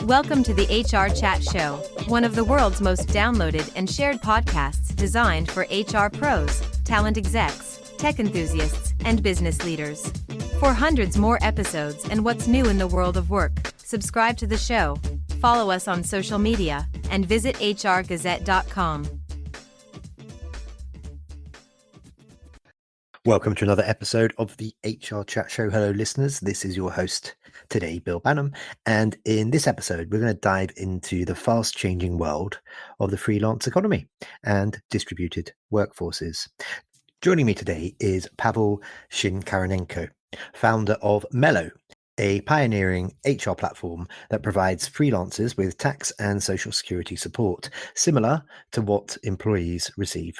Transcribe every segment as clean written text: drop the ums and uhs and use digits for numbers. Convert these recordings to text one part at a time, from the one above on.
Welcome to the HR Chat Show, one of the world's most downloaded and shared podcasts designed for HR pros, talent execs, tech enthusiasts, and business leaders. For hundreds more episodes and what's new in the world of work, subscribe to the show, follow us on social media, and visit hrgazette.com. Welcome to another episode of the HR Chat Show. Hello, listeners. This is your host today, Bill Banham. And in this episode, we're going to dive into the fast changing world of the freelance economy and distributed workforces. Joining me today is Pavel Shynkarenko, founder of Mellow, a pioneering HR platform that provides freelancers with tax and social security support, similar to what employees receive.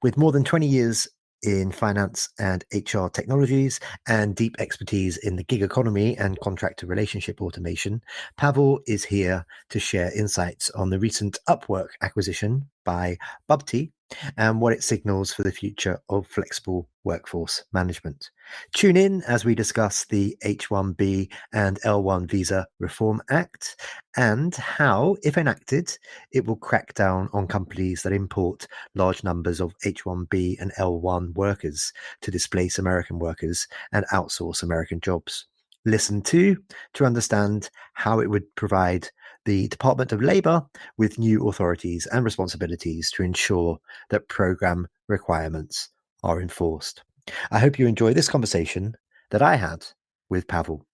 With more than 20 years in finance and HR technologies and deep expertise in the gig economy and contractor relationship automation, Pavel is here to share insights on the recent Upwork acquisition by Bubty and what it signals for the future of flexible workforce management. Tune in as we discuss the H-1B and L-1 Visa Reform Act and how, if enacted, it will crack down on companies that import large numbers of H-1B and L-1 workers to displace American workers and outsource American jobs. Listen to understand how it would provide the Department of Labor with new authorities and responsibilities to ensure that program requirements are enforced. I hope you enjoy this conversation that I had with Pavel.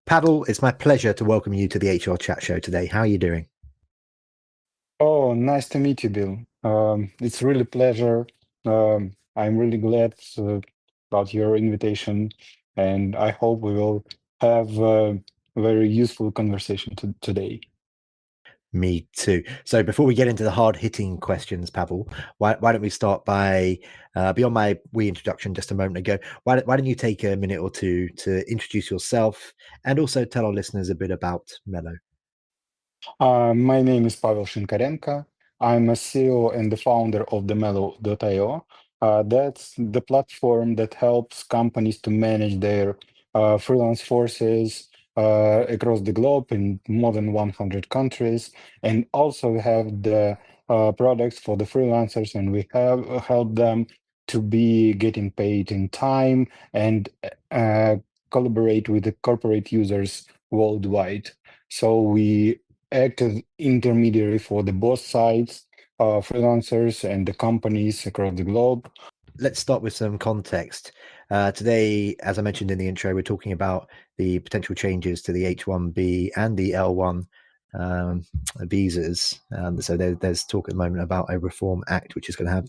Pavel, it's my pleasure to welcome you to the HR Chat Show today. How are you doing? Oh, nice to meet you, Bill. It's really a pleasure. I'm really glad about your invitation, and I hope we will have a very useful conversation today. Me too. So before we get into the hard-hitting questions, Pavel, why don't we start by, beyond my wee introduction just a moment ago, why don't you take a minute or two to introduce yourself and also tell our listeners a bit about Mellow? My name is Pavel Shynkarenko. I'm a CEO and the founder of the Mellow.io. That's the platform that helps companies to manage their freelance forces across the globe in more than 100 countries, and also have the products for the freelancers, and we have helped them to be getting paid in time and collaborate with the corporate users worldwide. So we act as intermediary for the both sides, freelancers and the companies across the globe. Let's start with some context. Today, as I mentioned in the intro, we're talking about the potential changes to the H-1B and the L-1 visas. So there's talk at the moment about a reform act, which is going to have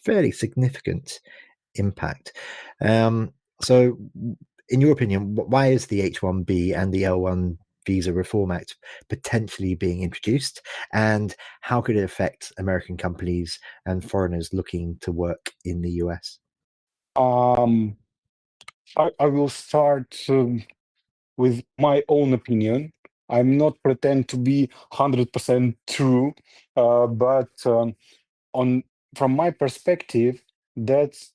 fairly significant impact. So in your opinion, why is the H-1B and the L-1 Visa Reform Act potentially being introduced, and how could it affect American companies and foreigners looking to work in the US? I will start with my own opinion. I'm not pretend to be 100% true, but from my perspective, that's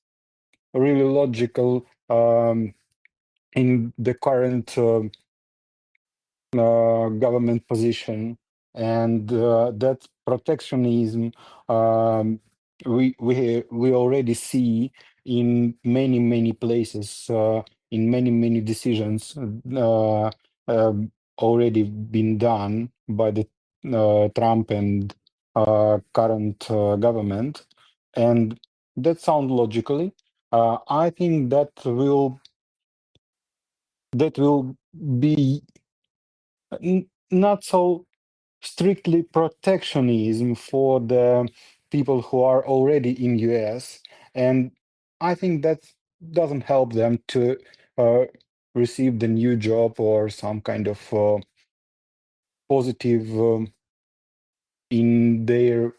really logical in the current government position, and that protectionism we already see in many places, in many decisions already been done by the Trump and current government, and that sounds logically. I think that will be not so strictly protectionism for the people who are already in US, and I think that doesn't help them to receive the new job or some kind of positive in their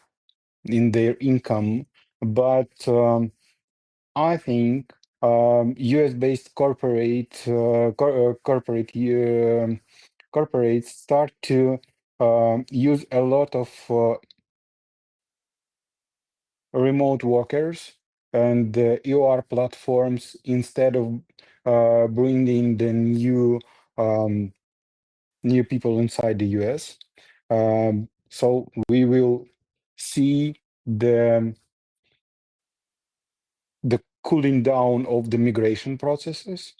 income. But I think US-based corporates start to use a lot of remote workers and EOR platforms instead of bringing the new new people inside the US. So we will see the cooling down of the migration processes,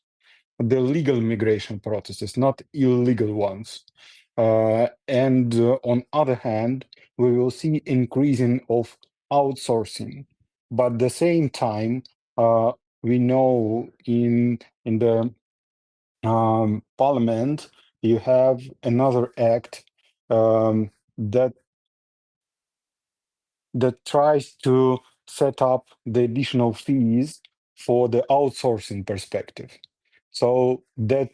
the legal migration processes, not illegal ones. And on other hand, we will see increasing of outsourcing. But at the same time, we know in the parliament, you have another act that tries to set up the additional fees for the outsourcing perspective. So that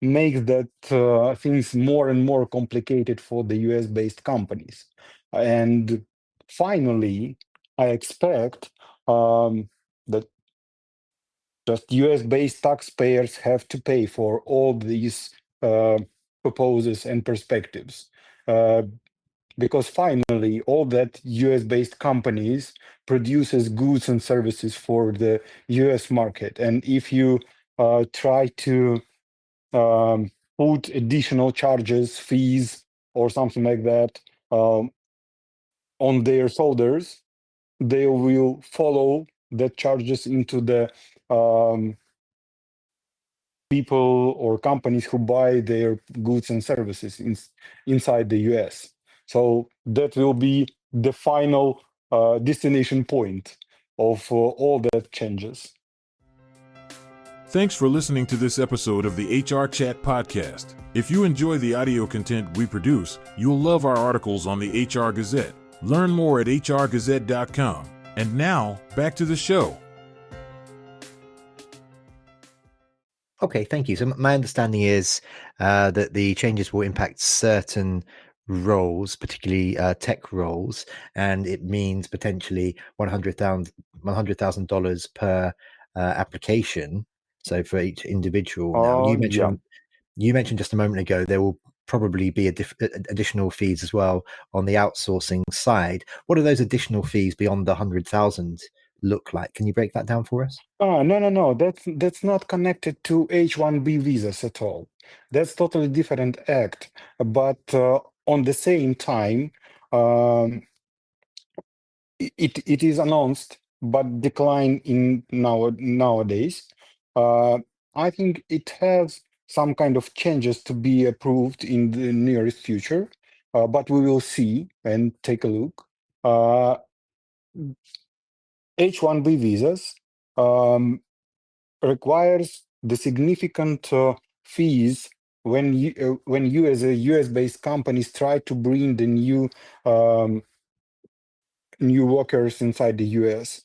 makes that things more and more complicated for the US-based companies. And finally, I expect that just US-based taxpayers have to pay for all these proposals and perspectives. Because finally, all that US-based companies produces goods and services for the US market. And if you try to put additional charges, fees, or something like that on their shoulders, they will follow the charges into the people or companies who buy their goods and services inside the US. So that will be the final destination point of all that changes. Thanks for listening to this episode of the HR Chat Podcast. If you enjoy the audio content we produce, you'll love our articles on the HR Gazette. Learn more at hrgazette.com. And now, back to the show. Okay, thank you. So my understanding is that the changes will impact certain roles, particularly tech roles, and it means potentially $100,000 per application. So for each individual. Now you mentioned just a moment ago there will probably be additional fees as well on the outsourcing side. What do those additional fees beyond the 100,000 look like? Can you break that down for us? No. That's not connected to H-1B visas at all. That's totally different act. But on the same time, it is announced but decline in nowadays. I think it has some kind of changes to be approved in the nearest future, but we will see and take a look. H-1B visas requires the significant fees when you as a US-based companies try to bring the new workers inside the US.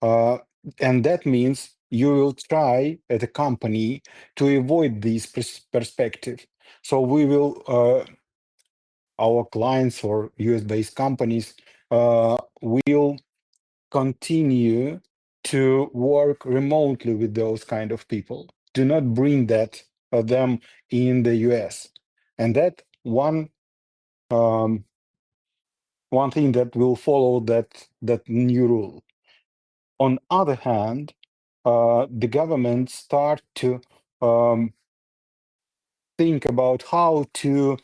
And that means you will try at a company to avoid this perspective. So we will, our clients or US-based companies will continue to work remotely with those kind of people. Do not bring them in the US. And that one thing that will follow that new rule. On other hand, the government start to think about how to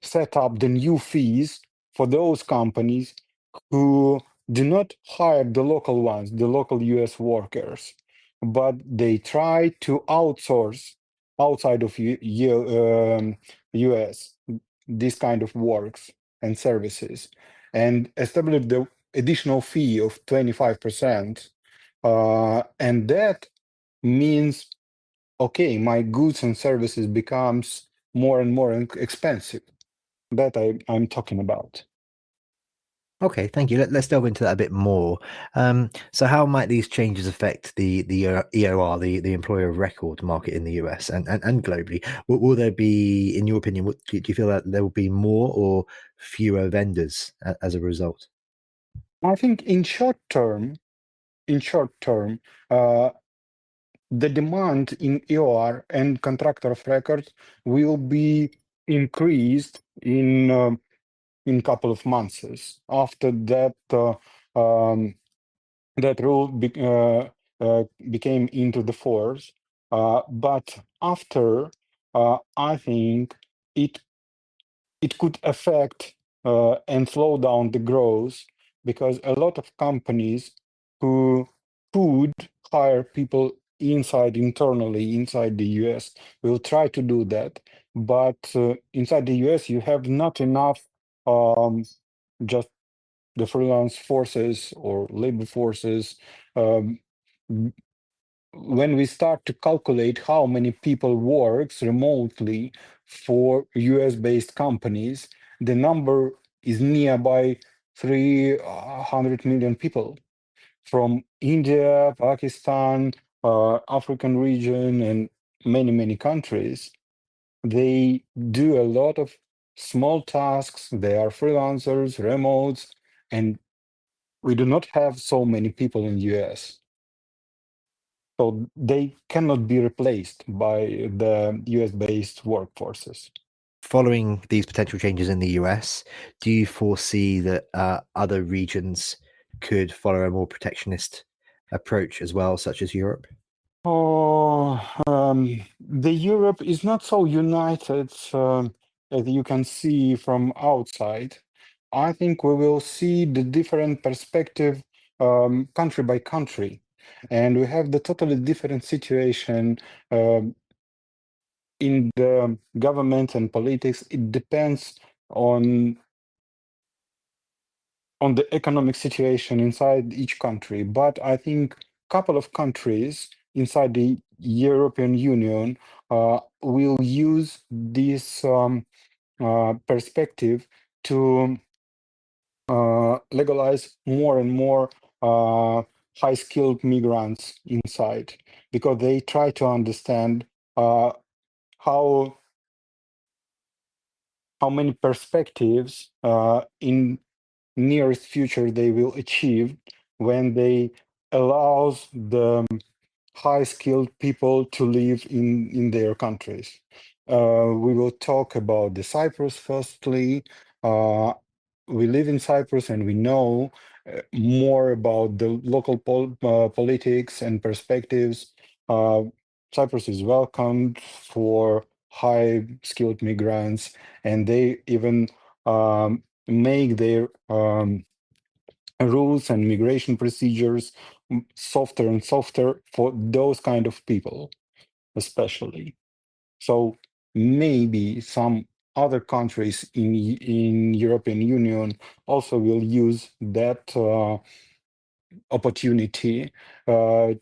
set up the new fees for those companies who do not hire the local ones, the local US workers, but they try to outsource outside of US this kind of works and services and establish the additional fee of 25%. And that means, okay, my goods and services becomes more and more expensive. That I'm talking about. Okay, thank you. Let's delve into that a bit more. So how might these changes affect the EOR, the employer of record market in the US and globally? Will there be, in your opinion, do you feel that there will be more or fewer vendors as a result? I think in short term, the demand in EOR and contractor of record will be increased in couple of months. After that, that rule became into the force. But after I think it could affect and slow down the growth, because a lot of companies who could hire people internally inside the US will try to do that. But inside the US, you have not enough just the freelance forces or labor forces. Um, when we start to calculate how many people works remotely for US-based companies, the number is nearby 300 million people from India, Pakistan, African region, and many, many countries. They do a lot of small tasks. They are freelancers, remotes, and we do not have so many people in US. So they cannot be replaced by the US-based workforces. Following these potential changes in the US, do you foresee that other regions could follow a more protectionist approach as well, such as Europe? Oh, the Europe is not so united as you can see from outside. I think we will see the different perspective country by country, and we have the totally different situation in the government and politics. It depends on the economic situation inside each country. But I think a couple of countries inside the European Union will use this perspective to legalize more and more high-skilled migrants inside, because they try to understand how many perspectives in nearest future they will achieve when they allows the high skilled people to live in their countries. We will talk about the Cyprus firstly. We live in Cyprus and we know more about the local politics and perspectives. Uh, Cyprus is welcomed for high skilled migrants, and they even make their rules and migration procedures softer and softer for those kind of people, especially. So maybe some other countries in European Union also will use that opportunity to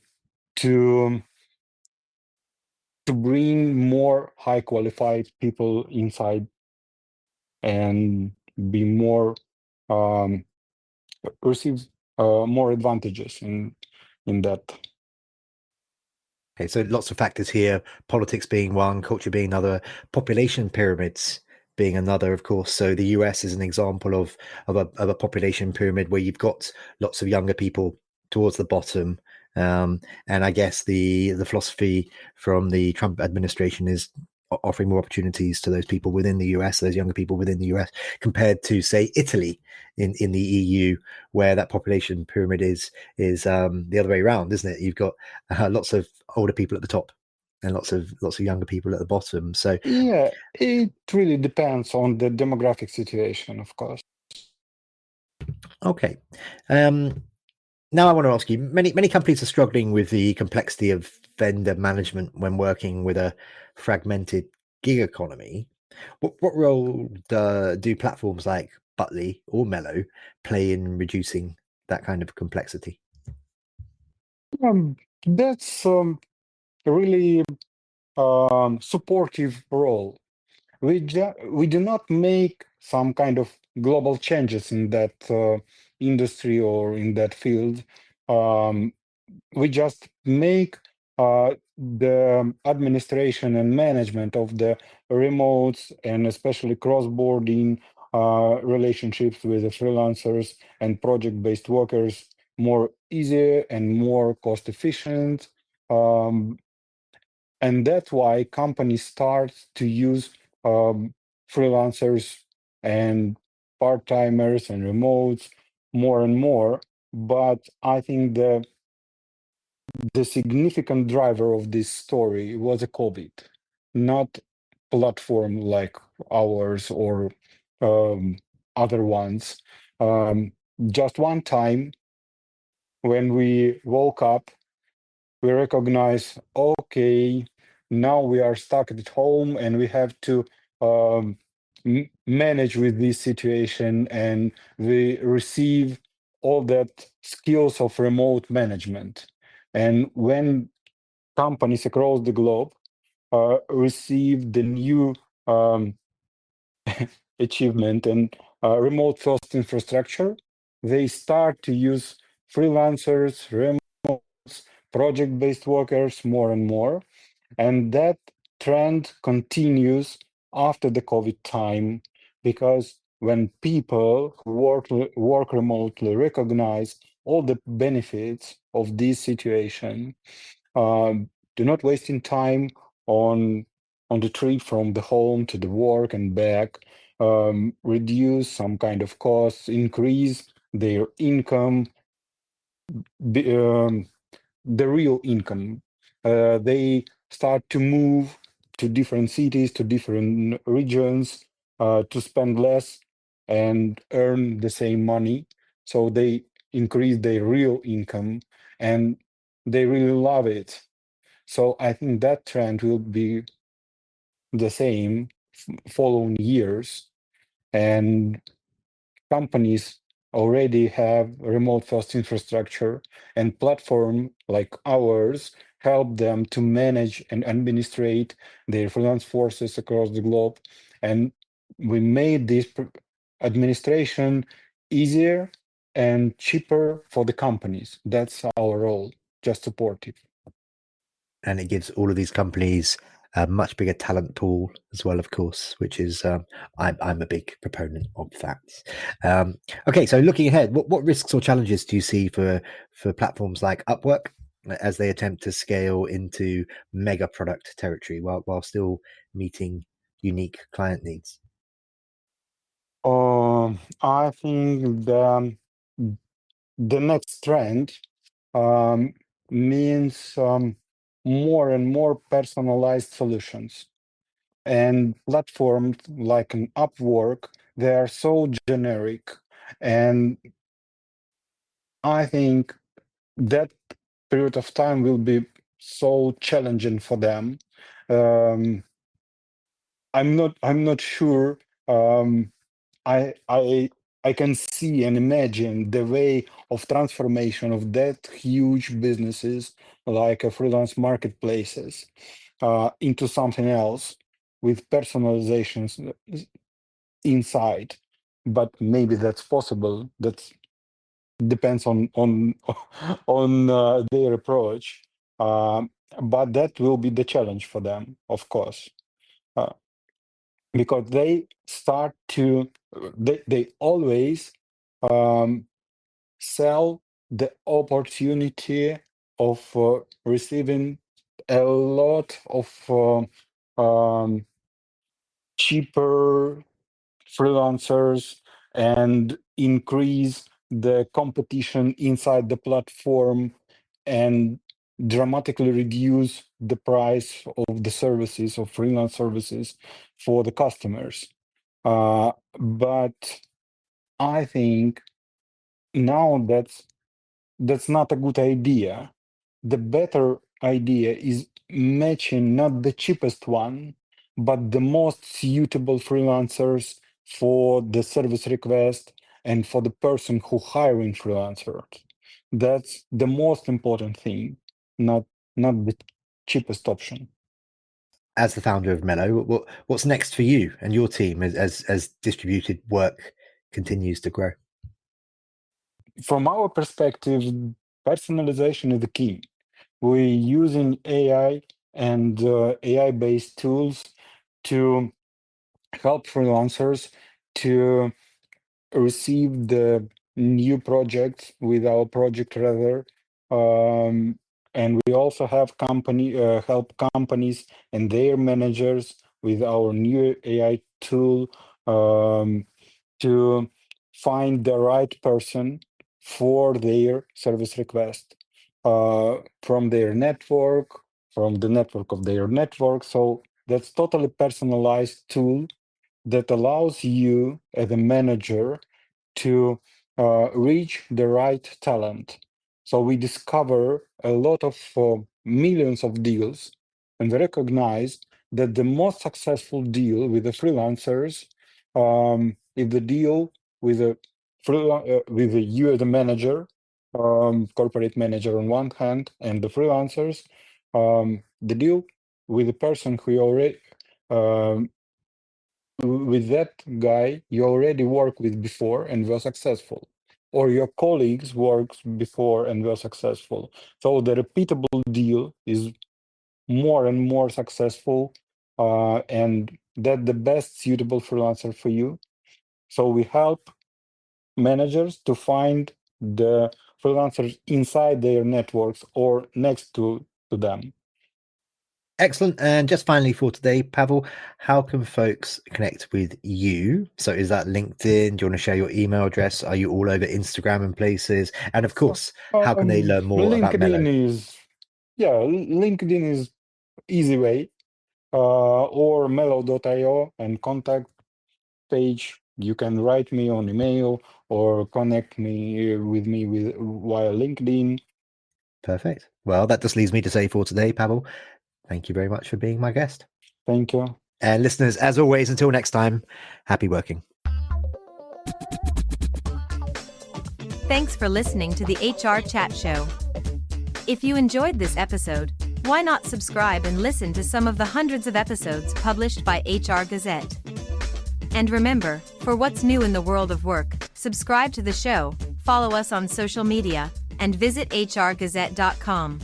bring more high qualified people inside and be more um, receive more advantages in that. Okay, so lots of factors here, politics being one, culture being another, population pyramids being another, of course. So the US is an example of a population pyramid where you've got lots of younger people towards the bottom. And I guess the philosophy from the Trump administration is offering more opportunities to those people within the US, those younger people within the US, compared to, say, Italy in the EU, where that population pyramid is the other way around, isn't it? You've got lots of older people at the top and lots of younger people at the bottom. So Yeah, it really depends on the demographic situation, of course. okay. Now I want to ask you, many companies are struggling with the complexity of vendor management when working with a fragmented gig economy. What role do platforms like Butly or Mellow play in reducing that kind of complexity? That's a really supportive role. We do not make some kind of global changes in that industry or in that field. We just make the administration and management of the remotes and especially cross-boarding relationships with the freelancers and project-based workers more easier and more cost efficient. And that's why companies start to use freelancers and part-timers and remotes more and more. But I think the significant driver of this story was a COVID, not platform like ours or other ones. Just one time when we woke up, we recognize, okay, now we are stuck at home and we have to um, manage with this situation, and we receive all that skills of remote management. And when companies across the globe receive the new um, achievement and remote first infrastructure, they start to use freelancers, remote project-based workers more and more. And that trend continues after the COVID time, because when people who work remotely recognize all the benefits of this situation, do not wasting time on the trip from the home to the work and back, reduce some kind of costs, increase their income, the real income. They start to move to different cities, to different regions, to spend less and earn the same money. So they increase their real income and they really love it. So I think that trend will be the same following years. And companies already have remote first infrastructure, and platform like ours help them to manage and administrate their freelance forces across the globe. And we made this administration easier and cheaper for the companies. That's our role, just support it. And it gives all of these companies a much bigger talent pool as well, of course, which is I'm a big proponent of that. Okay, so looking ahead, what risks or challenges do you see for platforms like Upwork as they attempt to scale into mega product territory while still meeting unique client needs? I think the next trend means more and more personalized solutions. And platforms like an Upwork, they are so generic. And I think that period of time will be so challenging for them. Um, I'm not sure. I I I can see and imagine the way of transformation of that huge businesses like a freelance marketplaces into something else with personalizations inside. But maybe that's possible. That depends on on their approach. But that will be the challenge for them, of course. Uh, because they start to they always um, sell the opportunity of receiving a lot of cheaper freelancers and increase the competition inside the platform and dramatically reduce the price of the services of freelance services for the customers. But I think now that's not a good idea. The better idea is matching not the cheapest one, but the most suitable freelancers for the service request and for the person who hiring freelancers. That's the most important thing, not the cheapest option. As the founder of Mellow, what's next for you and your team as distributed work continues to grow? From our perspective, personalization is the key. We're using AI and AI-based tools to help freelancers to receive the new projects with our project rather. And we also have help companies and their managers with our new AI tool to find the right person for their service request from their network, from the network of their network. So That's totally personalized tool that allows you as a manager to reach the right talent. So we discover a lot of millions of deals and recognize that the most successful deal with the freelancers is the deal with with you as a manager, corporate manager on one hand, and the freelancers, the deal with the person who you already with that guy you already worked with before and were successful, or your colleagues worked before and were successful. So the repeatable deal is more and more successful, and that the best suitable freelancer for you. So we help managers to find the freelancers inside their networks or next to them. Excellent. And just finally for today, Pavel, how can folks connect with you? So is that LinkedIn? Do you want to share your email address? Are you all over Instagram and places? And of course, how can they learn more about Mellow? LinkedIn is easy way, or mellow.io and contact page. You can write me on email or connect me via LinkedIn. Perfect. Well, that just leaves me to say for today, Pavel, thank you very much for being my guest. Thank you. And listeners, as always, until next time, happy working. Thanks for listening to the HR Chat Show. If you enjoyed this episode, why not subscribe and listen to some of the hundreds of episodes published by HR Gazette? And remember, for what's new in the world of work, subscribe to the show, follow us on social media, and visit hrgazette.com.